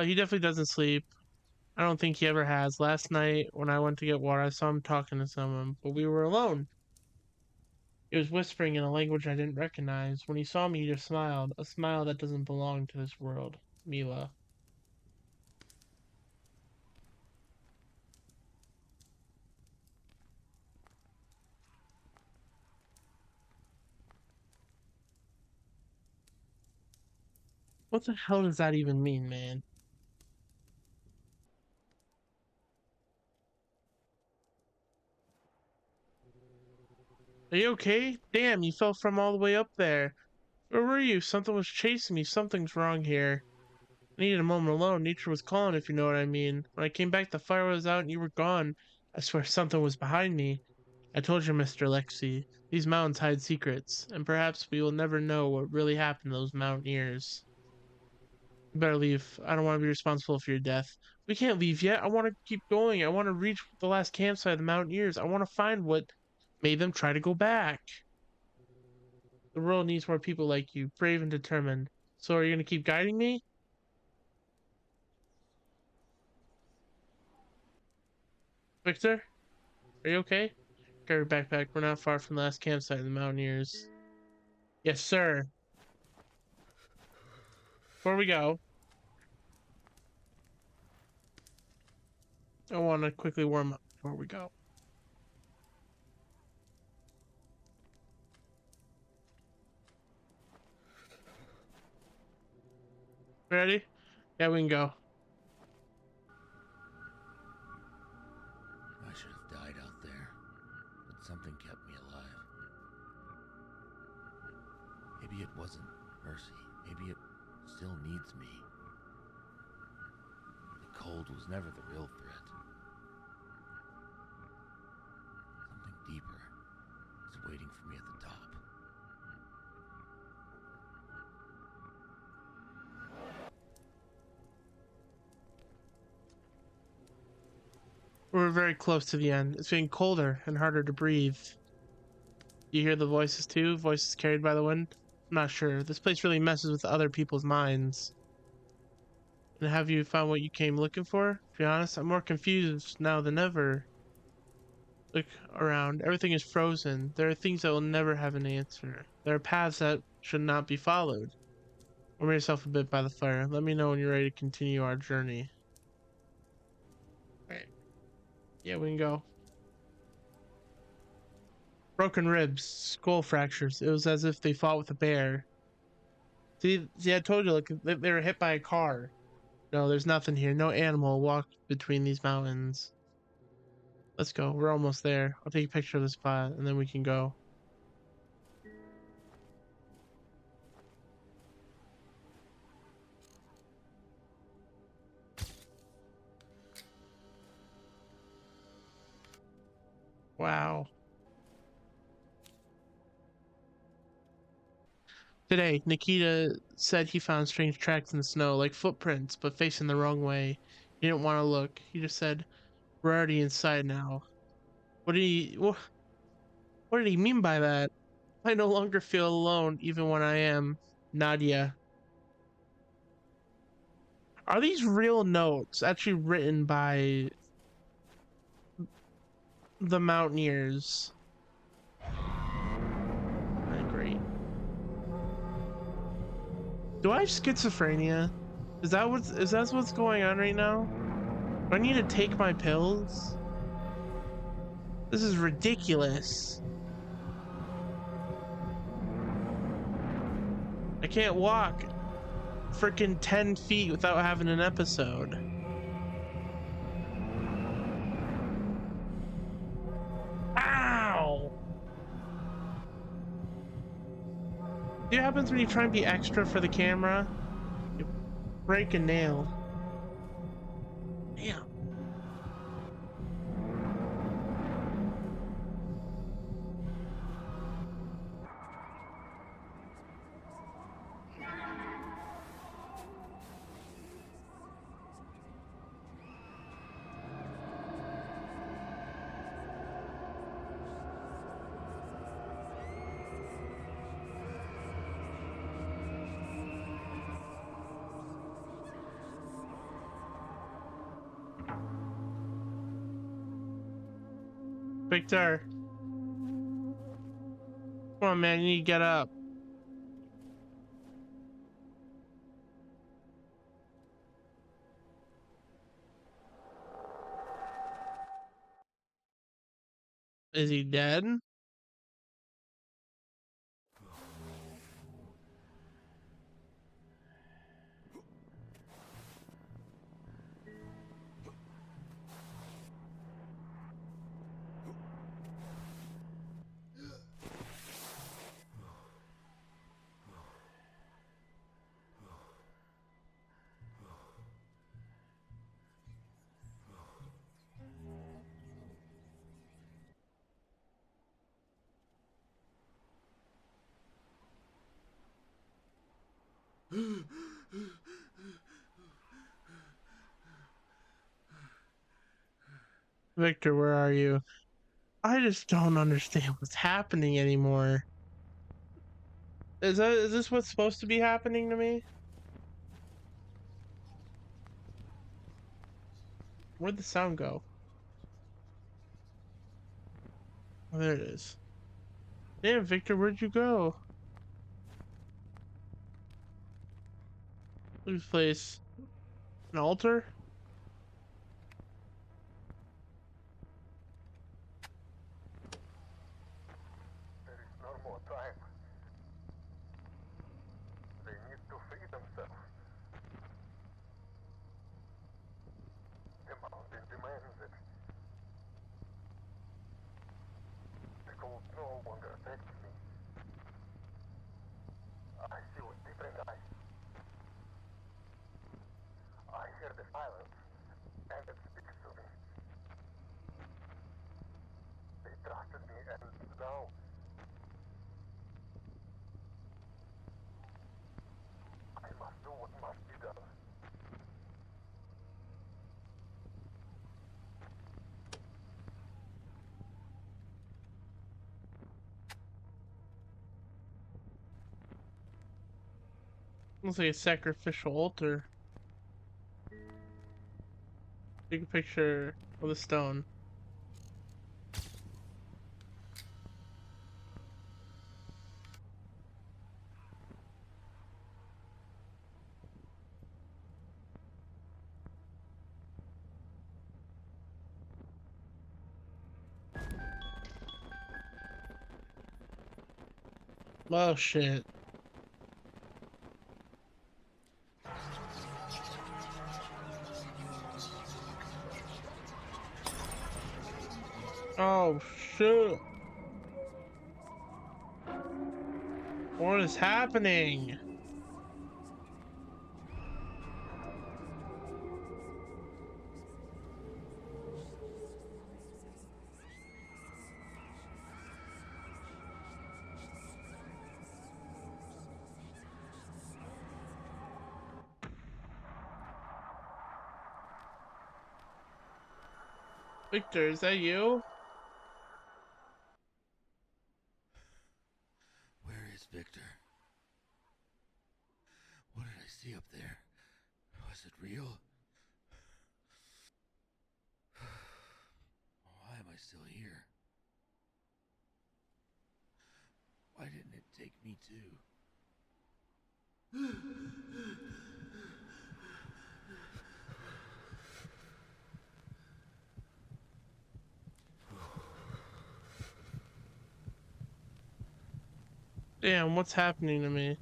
He definitely doesn't sleep. I don't think he ever has. Last night when I went to get water, I saw him talking to someone, but we were alone. He was whispering in a language I didn't recognize. When he saw me, he just smiled, a smile that doesn't belong to this world. Mila. What the hell does that even mean, man? Are you okay? Damn, you fell from all the way up there. Where were you? Something was chasing me. Something's wrong here. I needed a moment alone. Nature was calling, if you know what I mean. When I came back, the fire was out and you were gone. I swear something was behind me. I told you, Mr. Aleksei, these mountains hide secrets, and perhaps we will never know what really happened to those mountaineers. You better leave. I don't want to be responsible for your death. We can't leave yet. I want to keep going. I want to reach the last campsite of the mountaineers. I want to find what made them try to go back. The world needs more people like you, brave and determined. So are you going to keep guiding me? Victor, are you okay? Got your backpack. We're not far from the last campsite of the Mountaineers. Yes, sir. Before we go, I want to quickly warm up before we go. Ready? Yeah, we can go. I should have died out there, but something kept me alive. Maybe it wasn't mercy. Maybe it still needs me. The cold was never the real threat. Something deeper is waiting for me at the top. We're very close to the end. It's getting colder and harder to breathe. You hear the voices too? Voices carried by the wind? I'm not sure. This place really messes with other people's minds. And have you found what you came looking for? To be honest, I'm more confused now than ever. Look around. Everything is frozen. There are things that will never have an answer. There are paths that should not be followed. Warm yourself a bit by the fire. Let me know when you're ready to continue our journey. Alright. Yeah, we can go. Broken ribs, skull fractures. It was as if they fought with a bear. See, I told you, like, they were hit by a car. No, there's nothing here. No animal walked between these mountains. Let's go. We're almost there. I'll take a picture of the spot, and then we can go. Wow. Today, Nikita said he found strange tracks in the snow, like footprints, but facing the wrong way. He didn't want to look. He just said, "We're already inside now." What did he mean by that? I no longer feel alone, even when I am. Nadia. Are these real notes actually written by the Mountaineers? Great. Do I have schizophrenia? Is that what's going on right now? Do I need to take my pills? This is ridiculous. I can't walk freaking 10 feet without having an episode. Ow! See what happens when you try and be extra for the camera? You break a nail. Damn. Victor. Come on, man, you need to get up. Is he dead? Victor, where are you? I just don't understand what's happening anymore. Is this what's supposed to be happening to me? Where'd the sound go? there it is. Damn, Victor, where'd you go? Please place an altar? There is no more time. They need to free themselves. The mountain demands it. The cold no longer affects me. I see with different eyes. I hear the silence, and it speaks to me. They trusted me, and now I must do what must be done. Looks like a sacrificial altar. Take a picture of the stone. Oh shit. Oh shoot. What is happening? Victor, is that you? Where is Victor? What did I see up there? Was it real? Why am I still here? Why didn't it take me too? Damn, what's happening to me?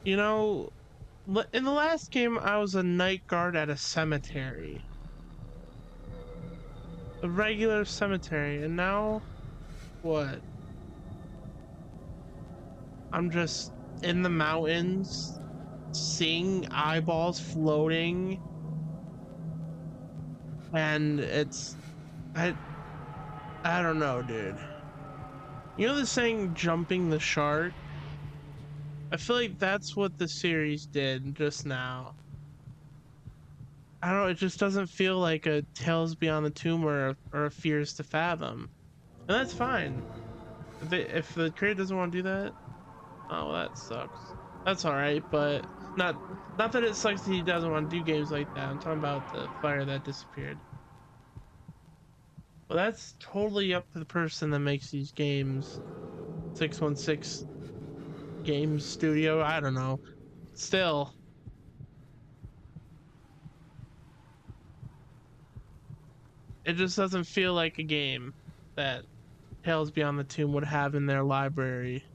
You know, in the last game, I was a night guard at a cemetery. A regular cemetery, and now what? I'm just in the mountains, seeing eyeballs floating, and I I don't know, dude. You know the saying jumping the shark? I feel like that's what the series did just now. I don't know, it just doesn't feel like a Tales Beyond the Tomb or a Fears to Fathom. And that's fine. If the creator doesn't want to do that, oh, well, that sucks. That's alright, but not that it sucks that he doesn't want to do games like that. I'm talking about the fire that disappeared. Well, that's totally up to the person that makes these games. 616 Games Studio, I don't know. Still, it just doesn't feel like a game that Tales Beyond the Tomb would have in their library.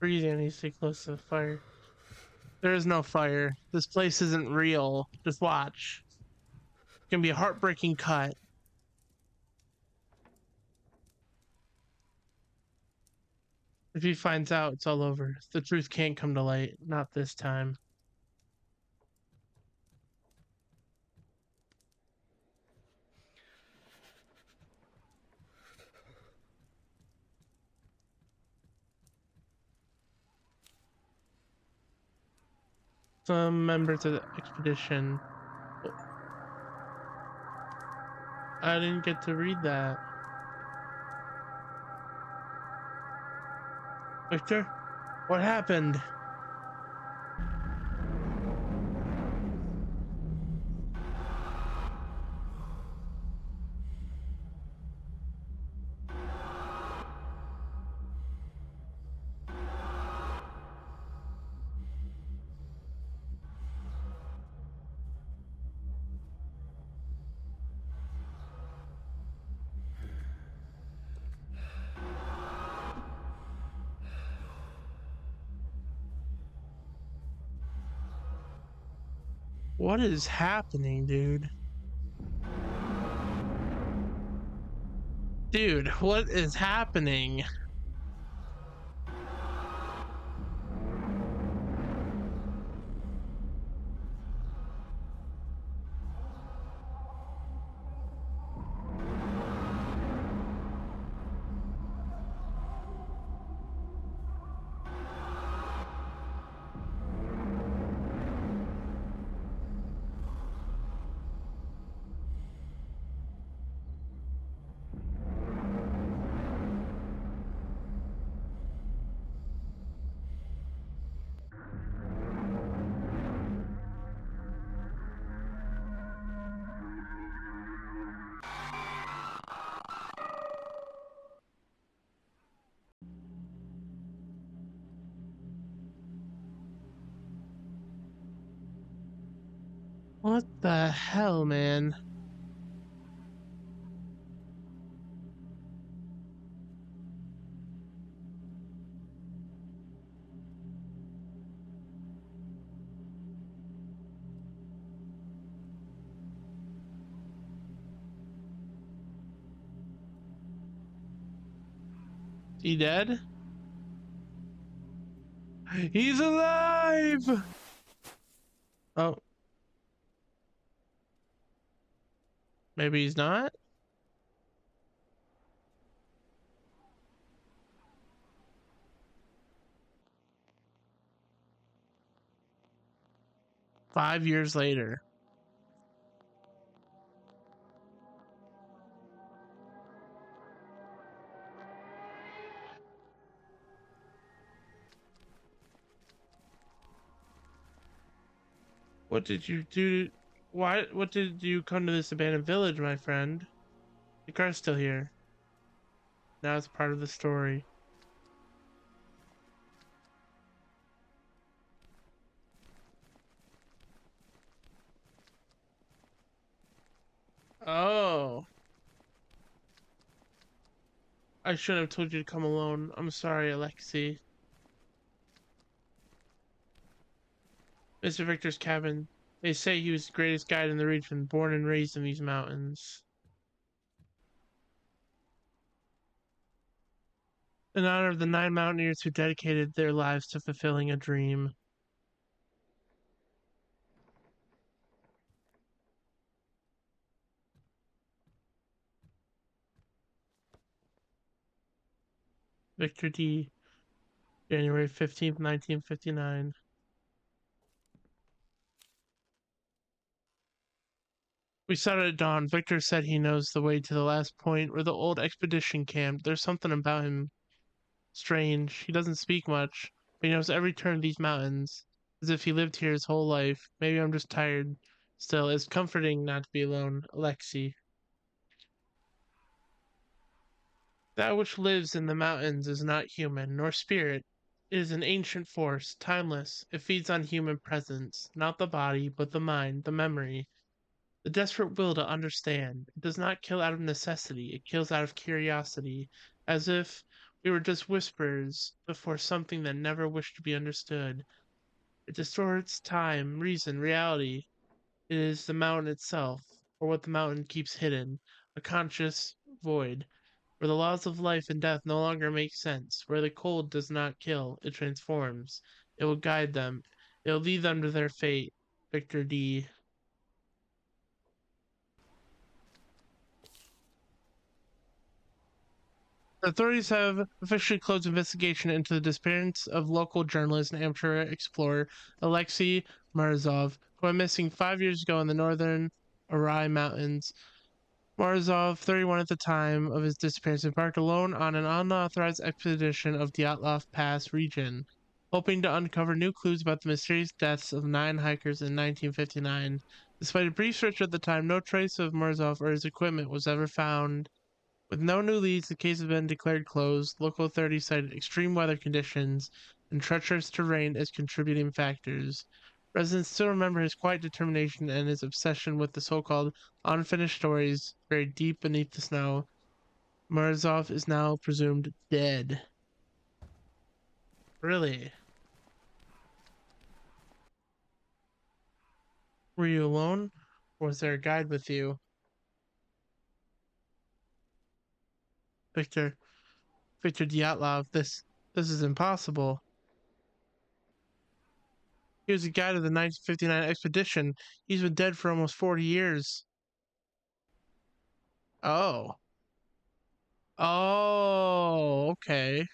Freezing and you stay close to the fire. There is no fire. This place isn't real. Just watch. It's gonna be a heartbreaking cut. If he finds out, it's all over. The truth can't come to light. Not this time. Some members of the expedition. I didn't get to read that. Victor? What happened? What is happening, dude? Dude, what is happening? What the hell, man? He dead? He's alive! Oh. Maybe he's not? $5 years later. What did you do? What did you come to this abandoned village, my friend? The car's still here. Now it's part of the story. Oh. I shouldn't have told you to come alone. I'm sorry, Aleksei. Mr. Victor's cabin. They say he was the greatest guide in the region, born and raised in these mountains. In honor of the 9 mountaineers who dedicated their lives to fulfilling a dream. Victor D. January 15th, 1959. We started at dawn. Victor said he knows the way to the last point where the old expedition camped. There's something about him strange. He doesn't speak much, but he knows every turn of these mountains, as if he lived here his whole life. Maybe I'm just tired. Still, it's comforting not to be alone. Aleksei. That which lives in the mountains is not human, nor spirit. It is an ancient force, timeless. It feeds on human presence, not the body, but the mind, the memory, the desperate will to understand. It does not kill out of necessity, it kills out of curiosity, as if We were just whispers before something that never wished to be understood. It distorts time, reason, reality. It is the mountain itself, or what the mountain keeps hidden, a conscious void, where the laws of life and death no longer make sense, where the cold does not kill, it transforms. It will guide them. It will lead them to their fate. Victor D. Authorities have officially closed investigation into the disappearance of local journalist and amateur explorer Aleksei Morozov, who went missing 5 years ago in the northern Arai Mountains. Morozov, 31 at the time of his disappearance, embarked alone on an unauthorized expedition of Dyatlov Pass region, hoping to uncover new clues about the mysterious deaths of 9 hikers in 1959. Despite a brief search at the time, no trace of Morozov or his equipment was ever found. With no new leads, the case has been declared closed. Local authorities cited extreme weather conditions and treacherous terrain as contributing factors. Residents still remember his quiet determination and his obsession with the so-called unfinished stories buried deep beneath the snow. Morozov is now presumed dead. Really? Were you alone? Or was there a guide with you? Victor. Victor Dyatlov, this is impossible. He was a guide of the 1959 expedition. He's been dead for almost 40 years. Oh. Oh, okay.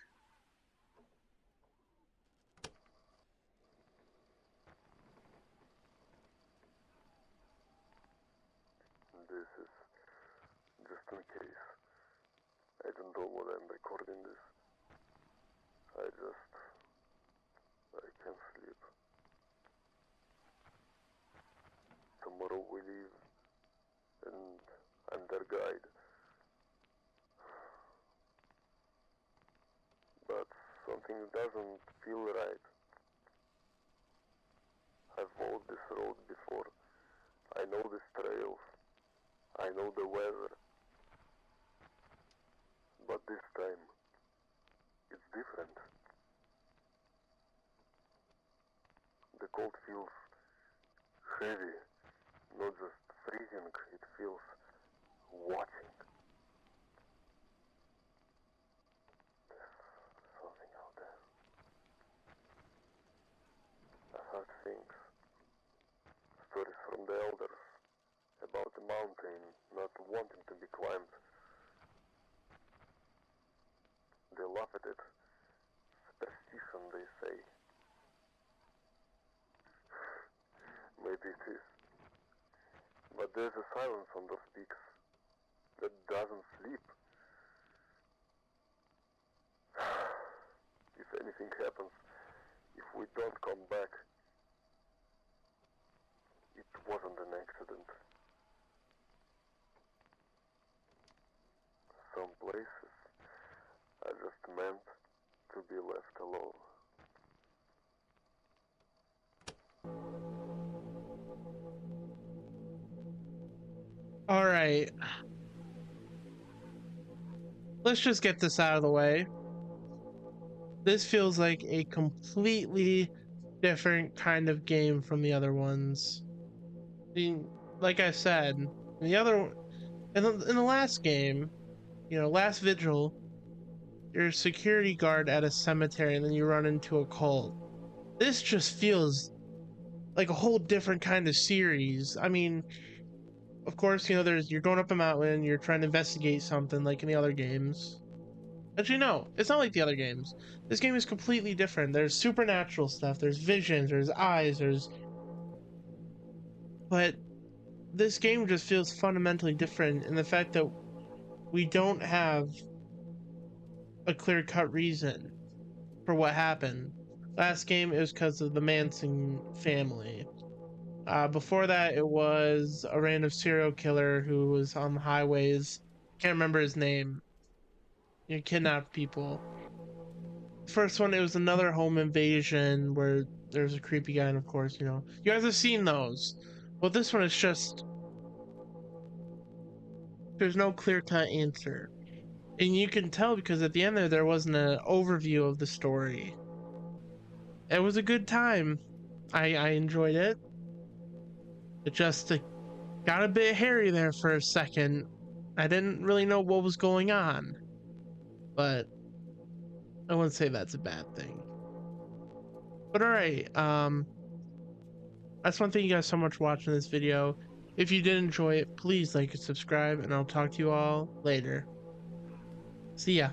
This is just in case. I don't know what I'm recording this. I can't sleep. Tomorrow we leave, and I'm their guide. But something doesn't feel right. I've walked this road before. I know these trails. I know the weather. But this time, it's different. The cold feels heavy, not just freezing, it feels watching. There's something out there. I've heard things, stories from the elders, about the mountain not wanting to be climbed. They laugh at it. Superstition, they say. Maybe it is. But there's a silence on those peaks that doesn't sleep. If anything happens, if we don't come back, it wasn't an accident. Some places are just meant to be left alone. All right. Let's just get this out of the way. This feels like a completely different kind of game from the other ones. I mean, like I said, in the last game, last vigil, you're a security guard at a cemetery and then you run into a cult. This just feels like a whole different kind of series. I mean, of course, you're going up a mountain, you're trying to investigate something like in the other games. Actually, no, it's not like the other games. This game is completely different. There's supernatural stuff, there's visions, there's eyes, but this game just feels fundamentally different in the fact that we don't have a clear-cut reason for what happened. Last game, it was because of the Manson family. Before that, it was a random serial killer who was on the highways. Can't remember his name. Kidnapped people. First one, it was another home invasion where there's a creepy guy, and of course, you guys have seen those. Well, this one is just there's no clear-cut answer. And you can tell because at the end there wasn't an overview of the story. It was a good time. I enjoyed it. It just got a bit hairy there for a second. I didn't really know what was going on, but I wouldn't say that's a bad thing. But all right, I just want to thank you guys so much for watching this video. If you did enjoy it, please like and subscribe, and I'll talk to you all later. See ya.